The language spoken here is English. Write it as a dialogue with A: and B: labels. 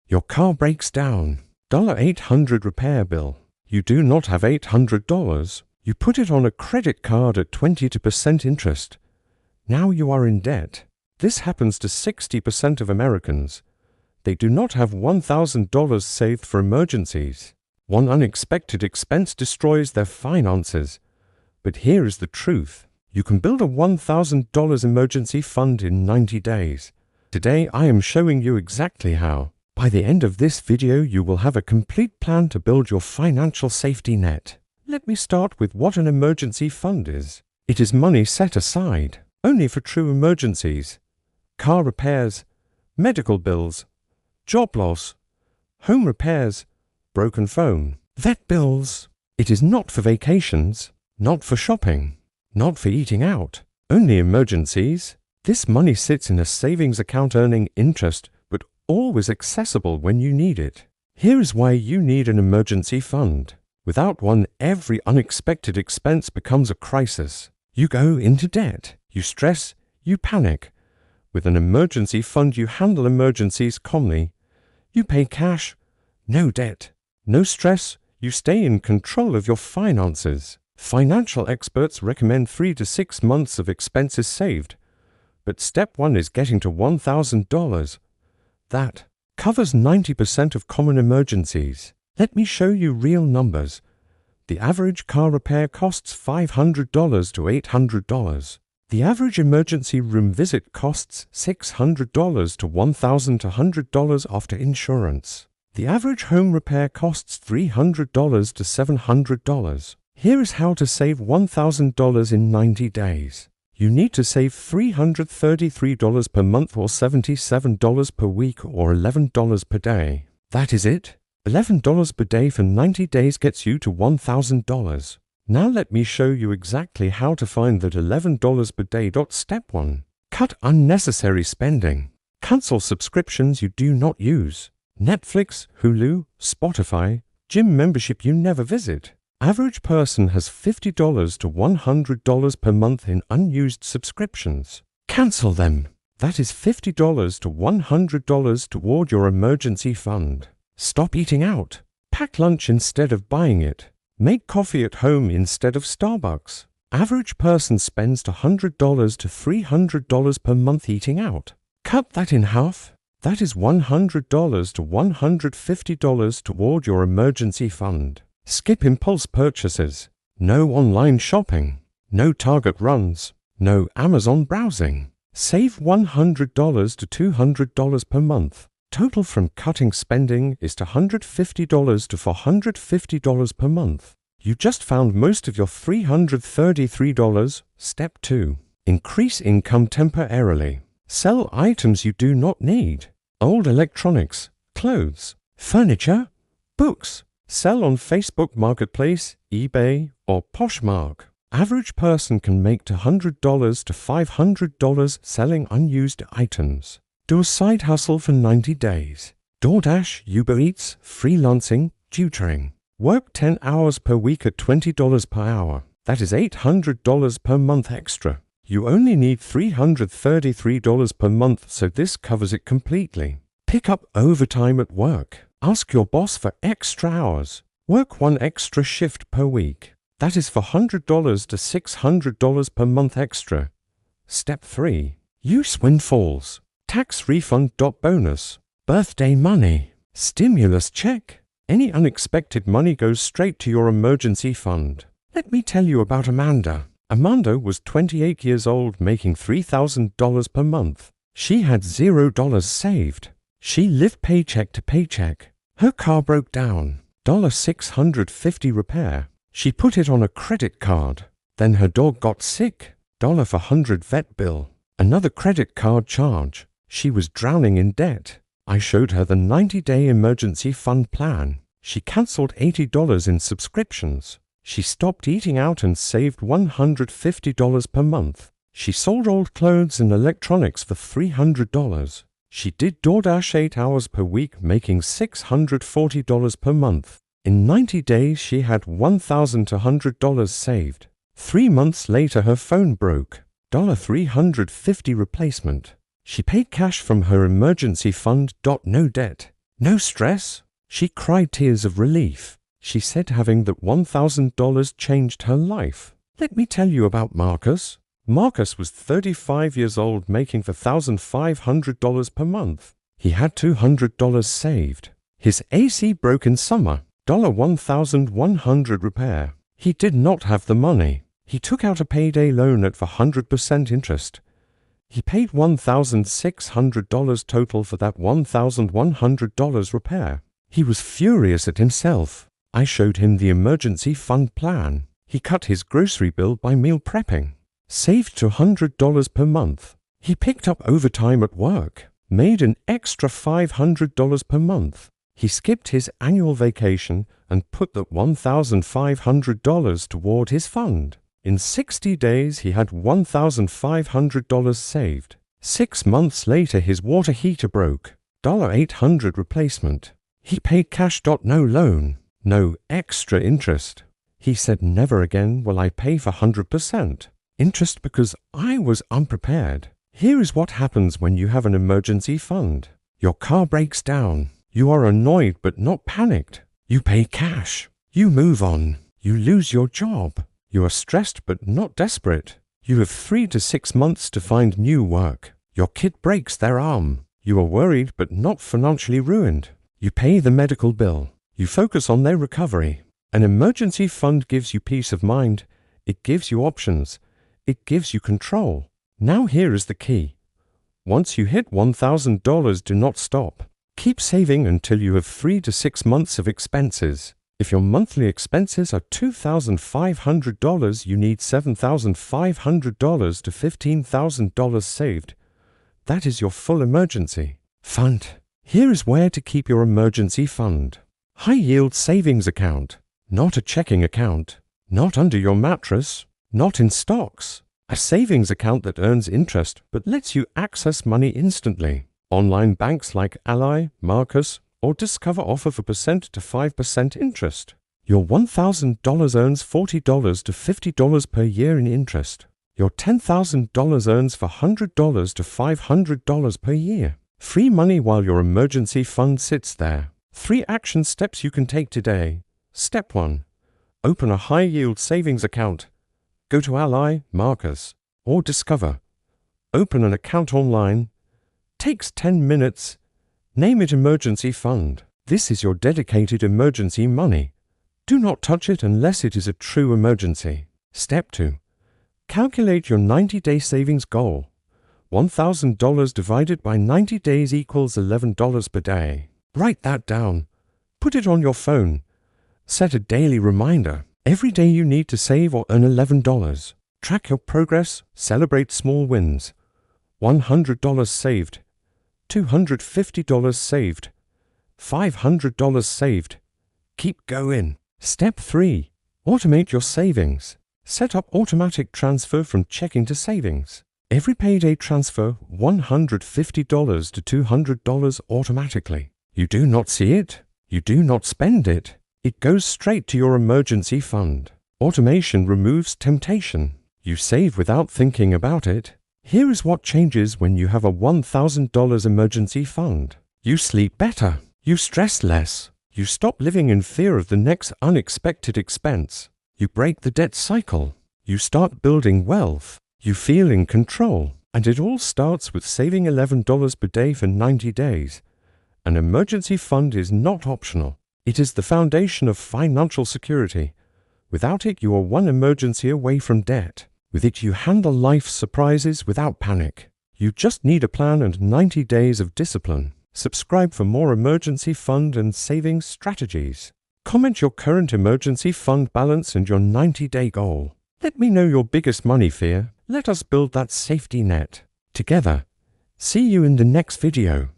A: Your car breaks down. $800 repair bill. You do not have $800. You put it on a credit card at 22% interest. Now you are in debt. This happens to 60% of Americans. They do not have $1,000 saved for emergencies. One unexpected expense destroys their finances. But here is the truth. You can build a $1,000 emergency fund in 90 days. Today I am showing you exactly how. By the end of this video, you will have a complete plan to build your financial safety net. Let me start with what an emergency fund is. It is money set aside only for true emergencies. Car repairs, medical bills, job loss, home repairs, broken phone, vet bills. It is not for vacations, not for shopping, not for eating out. Only emergencies. This money sits in a savings account earning interest, but always accessible when you need it. Here is why you need an emergency fund. Without one, every unexpected expense becomes a crisis. You go into debt. You stress. You panic. With an emergency fund, you handle emergencies calmly. You pay cash. No debt. No stress. You stay in control of your finances. Financial experts recommend 3 to 6 months of expenses saved. But step 1 is getting to $1,000. That covers 90% of common emergencies. Let me show you real numbers. The average car repair costs $500 to $800. The average emergency room visit costs $600 to $1,100 after insurance. The average home repair costs $300 to $700. Here is how to save $1,000 in 90 days. You need to save $333 per month or $77 per week or $11 per day. That is it. $11 per day for 90 days gets you to $1,000. Now let me show you exactly how to find that $11 per day. Step 1. Cut unnecessary spending. Cancel subscriptions you do not use. Netflix, Hulu, Spotify, gym membership you never visit. Average person has $50 to $100 per month in unused subscriptions. Cancel them. That is $50 to $100 toward your emergency fund. Stop eating out. Pack lunch instead of buying it. Make coffee at home instead of Starbucks. Average person spends $100 to $300 per month eating out. Cut that in half. That is $100 to $150 toward your emergency fund. Skip impulse purchases. No online shopping. No Target runs. No Amazon browsing. Save $100 to $200 per month. Total from cutting spending is $150 to $450 per month. You just found most of your $333. Step 2. Increase income temporarily. Sell items you do not need. Old electronics, clothes, furniture, books. Sell on Facebook Marketplace, eBay, or Poshmark. Average person can make $100 to $500 selling unused items. Do a side hustle for 90 days. DoorDash, Uber Eats, freelancing, tutoring. Work 10 hours per week at $20 per hour. That is $800 per month extra. You only need $333 per month, so this covers it completely. Pick up overtime at work. Ask your boss for extra hours. Work 1 extra shift per week. That is for $100 to $600 per month extra. Step 3. Use windfalls. Tax refund. Bonus. Birthday money. Stimulus check. Any unexpected money goes straight to your emergency fund. Let me tell you about Amanda. Amanda was 28 years old, making $3,000 per month. She had $0 saved. She lived paycheck to paycheck. Her car broke down. $650 repair. She put it on a credit card. Then her dog got sick. $400 vet bill. Another credit card charge. She was drowning in debt. I showed her the 90-day emergency fund plan. She canceled $80 in subscriptions. She stopped eating out and saved $150 per month. She sold old clothes and electronics for $300. She did DoorDash 8 hours per week, making $640 per month. In 90 days, she had $1,200 saved. 3 months later, her phone broke. $350 replacement. She paid cash from her emergency fund. No debt. No stress. She cried tears of relief. She said having that $1,000 changed her life. Let me tell you about Marcus. Marcus was 35 years old, making $1,500 per month. He had $200 saved. His AC broke in summer. $1,100 repair. He did not have the money. He took out a payday loan at 100% interest. He paid $1,600 total for that $1,100 repair. He was furious at himself. I showed him the emergency fund plan. He cut his grocery bill by meal prepping. Saved $200 per month. He picked up overtime at work. Made an extra $500 per month. He skipped his annual vacation and put that $1,500 toward his fund. In 60 days, he had $1,500 saved. 6 months later, his water heater broke. $800 replacement. He paid cash. No loan. No extra interest. He said, never again will I pay for 100% interest because I was unprepared. Here is what happens when you have an emergency fund. Your car breaks down. You are annoyed but not panicked. You pay cash. You move on. You lose your job. You are stressed but not desperate. You have 3 to 6 months to find new work. Your kid breaks their arm. You are worried but not financially ruined. You pay the medical bill. You focus on their recovery. An emergency fund gives you peace of mind. It gives you options. It gives you control. Now here is the key. Once you hit $1,000, do not stop. Keep saving until you have 3 to 6 months of expenses. If your monthly expenses are $2,500, you need $7,500 to $15,000 saved. That is your full emergency fund. Here is where to keep your emergency fund. High-yield savings account. Not a checking account. Not under your mattress. Not in stocks. A savings account that earns interest but lets you access money instantly. Online banks like Ally, Marcus, or Discover offer for percent to 5% interest. Your $1,000 earns $40 to $50 per year in interest. Your $10,000 earns for $100 to $500 per year. Free money while your emergency fund sits there. 3 action steps you can take today. Step 1. Open a high-yield savings account. Go to Ally, Marcus, or Discover. Open an account online. Takes 10 minutes. Name it emergency fund. This is your dedicated emergency money. Do not touch it unless it is a true emergency. Step 2. Calculate your 90-day savings goal. $1,000 divided by 90 days equals $11 per day. Write that down. Put it on your phone. Set a daily reminder. Every day you need to save or earn $11. Track your progress. Celebrate small wins. $100 saved. $250 saved. $500 saved. Keep going. Step 3. Automate your savings. Set up automatic transfer from checking to savings. Every payday transfer $150 to $200 automatically. You do not see it. You do not spend it. It goes straight to your emergency fund. Automation removes temptation. You save without thinking about it. Here is what changes when you have a $1,000 emergency fund. You sleep better. You stress less. You stop living in fear of the next unexpected expense. You break the debt cycle. You start building wealth. You feel in control. And it all starts with saving $11 per day for 90 days. An emergency fund is not optional. It is the foundation of financial security. Without it, you are one emergency away from debt. With it, you handle life's surprises without panic. You just need a plan and 90 days of discipline. Subscribe for more emergency fund and savings strategies. Comment your current emergency fund balance and your 90-day goal. Let me know your biggest money fear. Let us build that safety net together. See you in the next video.